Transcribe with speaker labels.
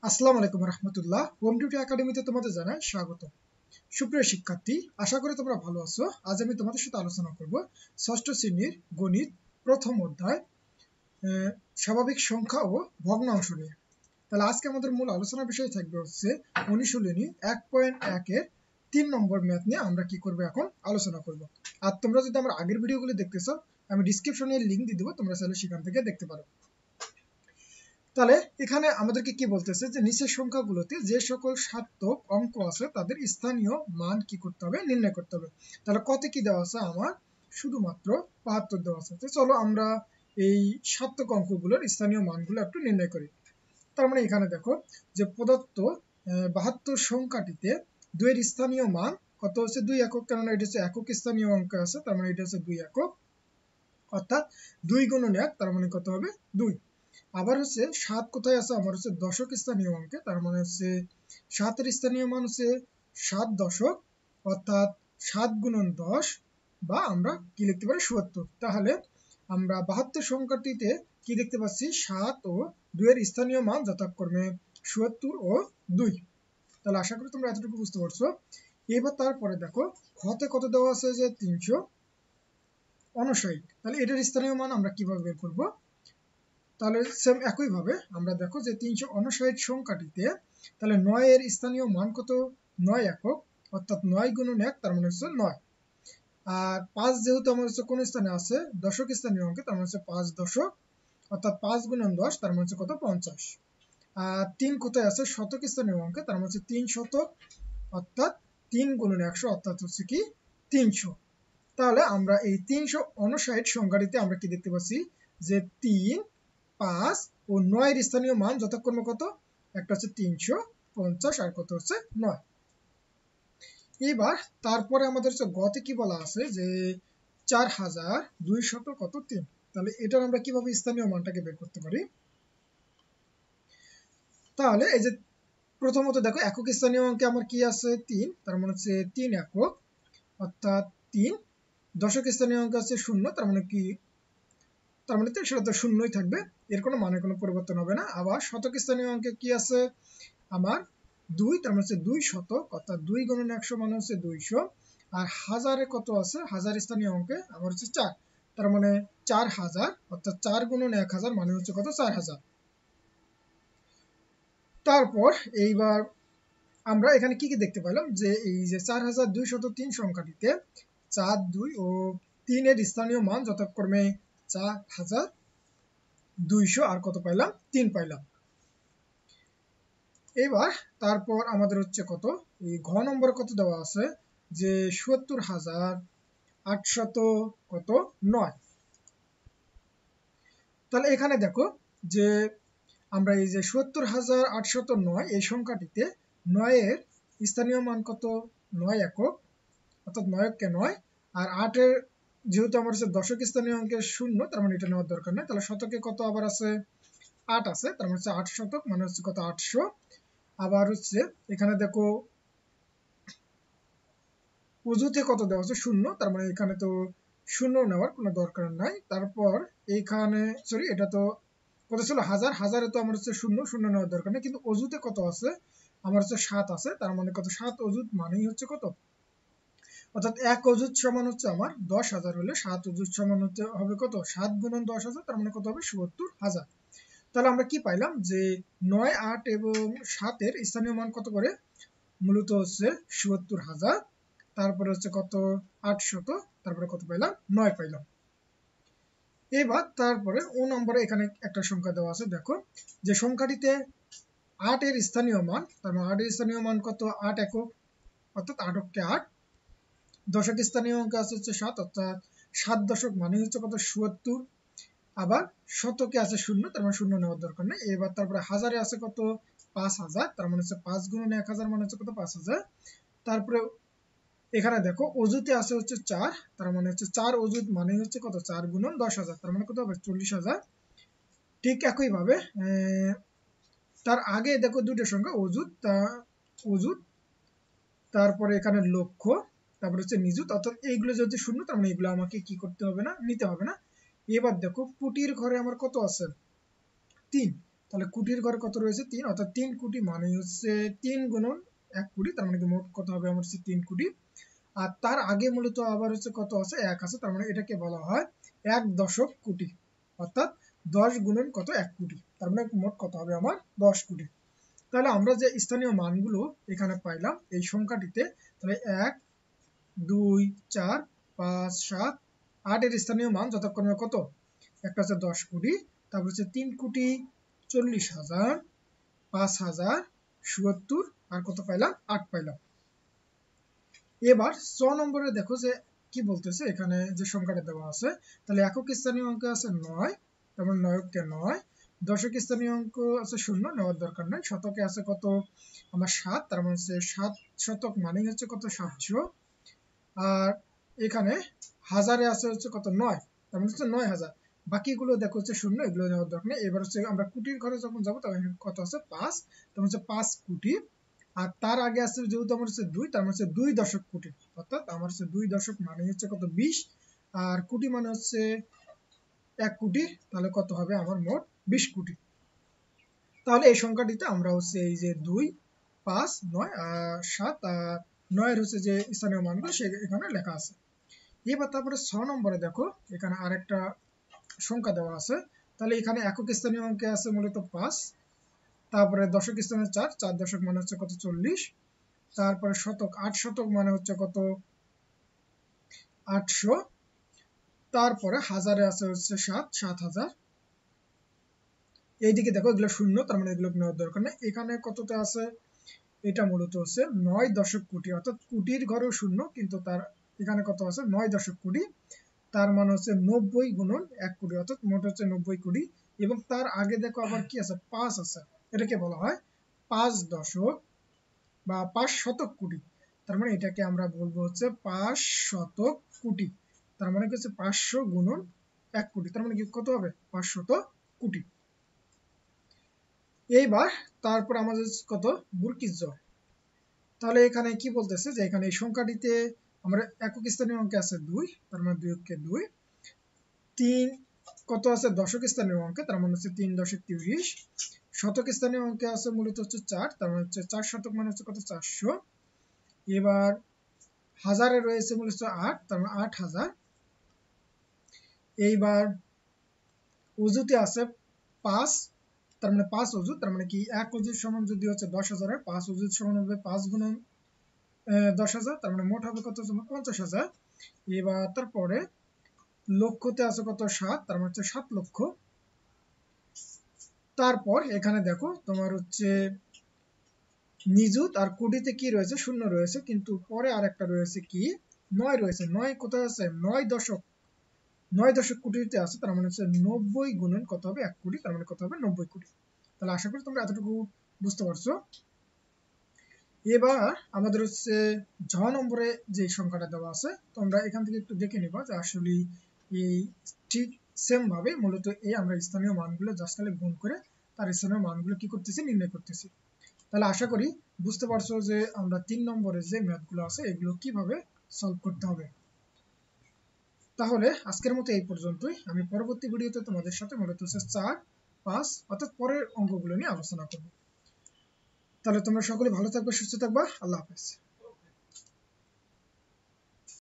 Speaker 1: আসসালামু আলাইকুম রহমতুল্লাহ। Home tutor একাডেমিতে তোমাদের জানাই স্বাগত। সুপ্রিয় শিক্ষার্থী, আশা করি তোমরা ভালো আছো। আজ আমি তোমাদের সাথে আলোচনা করব ষষ্ঠ শ্রেণীর গণিত প্রথম অধ্যায় স্বাভাবিক সংখ্যা ও ভগ্নাংশ নিয়ে। তাহলে আজকে আমাদের মূল আলোচনার বিষয় থাকবে হচ্ছে অনুশীলনী 1.1 এর 3 নম্বর ম্যাথ নিয়ে আমরা কি করব এখন আলোচনা করব। আর তোমরা যদি আমার আগের ভিডিওগুলো দেখতে চাও, আমি ডিসক্রিপশনে লিংক দিয়ে দেবো, তোমরা চাইলে সেখান থেকে দেখতে পারো। তাহলে এখানে আমাদেরকে কি বলতেছে যে নিচের সংখ্যাগুলোতে যে সকল সার্থক অঙ্ক আছে তাদের স্থানীয় মান কি করতে হবে, নির্ণয় করতে হবে। তাহলে কত কি দেওয়া আছে, আমার শুধুমাত্র ৭২ দেওয়া আছে। তো চলো আমরা এই সার্থক অঙ্কগুলোর স্থানীয় মানগুলো একটু নির্ণয় করি। তার মানে এখানে দেখো যে প্রদত্ত ৭২ সংখ্যাটিতে ২ এর স্থানীয় মান কত হচ্ছে ২ একক, কেননা এটা হচ্ছে একক স্থানীয় অঙ্ক আছে, তার মানে এটা হচ্ছে ২ একক, অর্থাৎ ২ গুণন ১, তার মানে কত হবে ২। আবার হচ্ছে ৭ কোথায় আছে, আমার হচ্ছে দশক স্থানীয় অঙ্কে, তার মানে হচ্ছে ৭ এর স্থানীয় মান হচ্ছে ৭ দশক, অর্থাৎ ৭ গুণন ১০, বা আমরা কি লিখতে পারি ৭০। তাহলে আমরা ৭২ সংখ্যাটিতে কি দেখতে পাচ্ছি, ৭ ও ২ এর স্থানীয় মান যথাক্রমে ৭০ ও ২। তাহলে আশা করি তোমরা এতটুকু বুঝতে পারছো। এবার তারপরে দেখো খতে কত দেওয়া আছে, যে ৩৫৯। তাহলে এটার স্থানীয় মান আমরা কিভাবে বের করবো। তাহলে সেম একইভাবে আমরা দেখো যে ৩৫৯ সংখ্যাটিতে তাহলে ৯ এর স্থানীয় মান কত, ৯ একক, অর্থাৎ ৯ গুণন ১, তার মানে হচ্ছে ৯। আর ৫ যেহেতু আমার হচ্ছে কোন স্থানে আছে, দশক স্থানীয় অঙ্কে, তার মানে হচ্ছে ৫ দশক, অর্থাৎ ৫ গুণন ১০, তার মানে হচ্ছে কত ৫০। আর ৩ কোথায় আছে, শতক স্থানীয় অঙ্কে, তার মানে হচ্ছে ৩ শতক, অর্থাৎ ৩ গুণন ১০০, অর্থাৎ হচ্ছে কি ৩০০। তাহলে আমরা এই ৩৫৯ সংখ্যাটিতে আমরা কি দেখতে পাচ্ছি, যে ৩, ৫ ও ৯ এর স্থানীয় মান যথাক্রমে কত, একটা হচ্ছে ৩৫০ আর কত হচ্ছে ৯। এবার তারপরে আমাদের হচ্ছে গতে কি বলা আছে, যে ৪,২০০ কত ৩। তাহলে এটার আমরা কিভাবে স্থানীয় মানটাকে বের করতে পারি। তাহলে এই যে প্রথমত দেখো একক স্থানীয় অঙ্কে আমার কি আছে ৩, তার মানে হচ্ছে ৩ একক, অর্থাৎ ৩। দশক স্থানীয় অঙ্ক আছে ০, তার মানে কি, তার মানে সেটা তো শূন্যই থাকবে, এর কোনো মানে কোনো পরিবর্তন হবে না। আবার শতক স্থানীয় অঙ্কে কি আছে আমার ২, তার মানে হচ্ছে ২ শতক, অর্থাৎ ২ গুণন ১০০ মানে হচ্ছে ২০০। আর হাজারে কত আছে, হাজার স্থানীয় অঙ্কে আমার হচ্ছে ৪, তার মানে ৪,০০০, অর্থাৎ ৪ গুণন ১,০০০ মানে হচ্ছে কত ৪,০০০। তারপর এইবার আমরা এখানে কি কি দেখতে পেলাম, যে এই যে ৪,২০৩ সংখ্যাটিতে ৪, ২ ও ৩ এর স্থানীয় মান যথাক্রমে ৪,২০০ আর কত পাইলাম ৩ পাইলাম। এবার তারপর আমাদের হচ্ছে কত, এই ঘ নম্বরে কত দেওয়া আছে, যে ৭০,৮০০ কত ৯। তাহলে এখানে দেখো যে আমরা এই যে ৭০,৮০৯ এই সংখ্যাটিতে ৯ এর স্থানীয় মান কত, ৯ একক, অর্থাৎ ৯ কে ৯। আর ৮ এর যেহেতু আমার হচ্ছে দশক স্থানীয় অঙ্কের ০, তার মানে এটা নেওয়ার দরকার নেই। তাহলে শতকে কত আবার আছে ৮ আছে, তার মানে হচ্ছে ৮ শতক মানে হচ্ছে কত ৮০০। আবার হচ্ছে এখানে দেখো অজুতে কত দেওয়া আছে ০, তার মানে এখানে তো ০ নেওয়ার কোনো দরকার নাই। তারপর এইখানে সরি, এটা তো কত ছিল হাজার, হাজারে তো আমার হচ্ছে ০ নেওয়ার দরকার নেই, কিন্তু অজুতে কত আছে আমার হচ্ছে ৭ আছে, তার মানে কত ৭ অজুত মানেই হচ্ছে কত, অর্থাৎ ১ অজুত সমান হচ্ছে আমার ১০,০০০ হলে ৭ অজুত সমান হতে হবে কত ৭ গুণন ১০,০০০, তার মানে কত হবে ৭০,০০০। তাহলে আমরা কি পাইলাম, যে ৯, ৮ এবং ৭ এর স্থানীয় মান কত করে, মূলত হচ্ছে ৭০,০০০, তারপরে হচ্ছে কত ৮০০, তারপরে কত পাইলাম ৯ পাইলাম। এবার তারপরে ও নম্বরে এখানে একটা সংখ্যা দেওয়া আছে, দেখো যে সংখ্যাটিতে ৮ এর স্থানীয় মান, তার মানে ৮ এর স্থানীয় মান কত ৮ একক, অর্থাৎ ৮ কে ৮। দশক স্থানীয় অঙ্ক আছে হচ্ছে ৭, অর্থাৎ ৭ দশক মানে হচ্ছে কত ৭০। আবার শতকে আছে ০, তার মানে ০ নেওয়ার দরকার নেই। এবার তারপরে হাজারে আছে কত ৫,০০০, তার মানে হচ্ছে ৫ গুণন ১,০০০ মানে হচ্ছে কত ৫,০০০। তারপরে এখানে দেখো অজুতে আছে হচ্ছে ৪, তার মানে হচ্ছে ৪ অজুত মানে হচ্ছে কত ৪ গুণন ১০,০০০, তার মানে কত হবে ৪০,০০০। ঠিক একইভাবে তার আগে দেখো দুটো সংখ্যা অজুত, অজুত, তারপরে এখানে লক্ষ, তারপরে হচ্ছে নিযুত, অর্থাৎ এইগুলো যদি ০, তার মানে এগুলো আমাকে কি করতে হবে না, নিতে হবে না। এবার দেখো পুটির ঘরে আমার কত আছে ৩, তাহলে কোটির ঘরে কত রয়েছে 3, অর্থাৎ 3 কোটি মানে হচ্ছে 3 গুণন 1 কোটি, তার মানে কি মোট কত হবে আমার হচ্ছে 3 কোটি। আর তার আগে মূলত আবার হচ্ছে কত আছে 1 আছে, তার মানে এটাকে বলা হয় 1 দশক কোটি, অর্থাৎ 10 গুণন কত 1 কোটি, তার মানে মোট কত হবে আমার 10 কোটি। তাহলে আমরা যে স্থানীয় মানগুলো এখানে পাইলাম এই সংখ্যাটিতে, তাহলে 1 2 4 5 7 8 এর স্থানীয় মান যথাক্রমে কত, একটা হচ্ছে 10 কোটি, তারপর হচ্ছে 3 কোটি 40,000, 5,000, 77 আর কত পাইলাম 8 পাইলাম। এবার 6 নম্বরে দেখো যে কি বলতেছে, এখানে যে সংখ্যাটা দেওয়া আছে, তাহলে একক স্থানীয় অঙ্ক আছে 9, তারপর 9কে 9, দশক স্থানীয় অঙ্ক আছে 0, নেওয়ার দরকার নাই। শতকে আছে কত আমার 7, তার মানে হচ্ছে 7 শতক মানে হচ্ছে কত 700। আর এখানে হাজারে আছে হচ্ছে কত 9, তার মানে হচ্ছে 9,000। বাকিগুলো দেখো হচ্ছে 0, এগুলো নেওয়ার দরকার নেই। এবার হচ্ছে আমরা কোটির ঘরে যখন যাবো তখন কত আছে 5, তার মানে হচ্ছে 5 কোটি। আর তার আগে আছে যেহেতু আমার হচ্ছে 2, তার মানে হচ্ছে 2 দশক কোটি, অর্থাৎ আমার হচ্ছে 2 দশক মানে হচ্ছে কত 20, আর কোটি মানে হচ্ছে 1 কোটি, তাহলে কত হবে আমার মোট 20 কোটি। তাহলে এই সংখ্যাটিতে আমরা হচ্ছে এই যে 2 5 9 আর 7 আর 9 এর হচ্ছে যে স্থানীয় মানগুলো সে এখানে লেখা আছে। এবার তারপরে 6 নম্বরে দেখো এখানে আরেকটা সংখ্যা দেওয়া আছে, তাহলে এখানে একক স্থানীয় অঙ্কে আছে মূলত 5, তারপরে দশক স্থানে 4, 4 দশক মানে হচ্ছে কত 40, তারপরে শতক 8 শতক মানে হচ্ছে কত 800, তারপরে হাজারে আছে হচ্ছে 7, 7,000। এইদিকে দেখো এগুলো 0, তার মানে এগুলো নেওয়ার দরকার নেই। এখানে কততে আছে, এটা মূলত হচ্ছে 9 দশক কোটি, অর্থাৎ কোটির ঘরেও 0, কিন্তু তার এখানে কত আছে 9 দশক কোটি, তার মানে হচ্ছে 90 গুণন 1 কোটি, অর্থাৎ মোট হচ্ছে 90 কোটি। এবং তার আগে দেখো আবার কি আছে 5 আছে, এটাকে বলা হয় 5 দশক বা 5 শতক কোটি, তার মানে এটাকে আমরা বলবো হচ্ছে 5 শতক কোটি, তার মানে কি হচ্ছে 500 গুণন 1 কোটি, তার মানে কি কত হবে 500 কোটি। এইবার তারপর আমাদের কত বুরকির জ্বর, তাহলে এখানে কি বলতেছে যে এখানে এই সংখ্যাটিতে আমরা একক স্থানীয় অঙ্কে আছে 2, তার মানে 2 কে 2, 3 কত আছে দশক স্থানীয় অঙ্কে, তার মানে হচ্ছে 3 দশক 30, শতক স্থানীয় অঙ্কে আছে মূলত হচ্ছে 4, তার মানে হচ্ছে 4 শতক মানে হচ্ছে কত 400। এবার হাজারে রয়েছে মূলত 8, তার মানে 8,000। এইবার অজুতে আছে 5, তার মানে 5 অজু, তার মানে কি 1 অজুর সমান যদি হচ্ছে 10,000, 5 অজুর সমান হবে 5 গুণন 10,000, তার মানে মোট হবে কত 50,000। এবার তারপরে লক্ষতে আছে কত 7, তার মানে হচ্ছে 7 লক্ষ। তারপর এখানে দেখো তোমার হচ্ছে নিযুত আর কোটিতে কি রয়েছে 0 রয়েছে, কিন্তু পরে আরেকটা রয়েছে কি 9 রয়েছে। 9 কোথায় আছে 9 দশক কোটিতে আছে, তার মানে হচ্ছে 90 গুণন কত হবে 1 কোটি, তার মানে কত হবে 90 কোটি। তাহলে আশা করি তোমরা এতটুকু বুঝতে পারছো। এবার আমাদের হচ্ছে 6 নম্বরে যে সংখ্যাটা দেওয়া আছে, তোমরা এখান থেকে একটু দেখে নিবা যে আসলে এই ঠিক সেম ভাবে মূলত এই আমরা স্থানীয় মানগুলো জাস্ট খালি গুণ করে তার স্থানীয় মানগুলো কি করতেছি নির্ণয় করতেছি। তাহলে আশা করি বুঝতে পারছো যে আমরা 3 নম্বরে যে ম্যাথগুলো আছে এগুলো কিভাবে সলভ করতে হবে। তাহলে আজকের মতো এই পর্যন্তই। আমি পরবর্তী ভিডিওতে তোমাদের সাথে মূলত 4 5 অর্থাৎ পরের অঙ্কগুলো নিয়ে আলোচনা করব। তাহলে তোমরা সকলে ভালো থাকবে, সুস্থ থাকবা। আল্লাহ হাফেজ।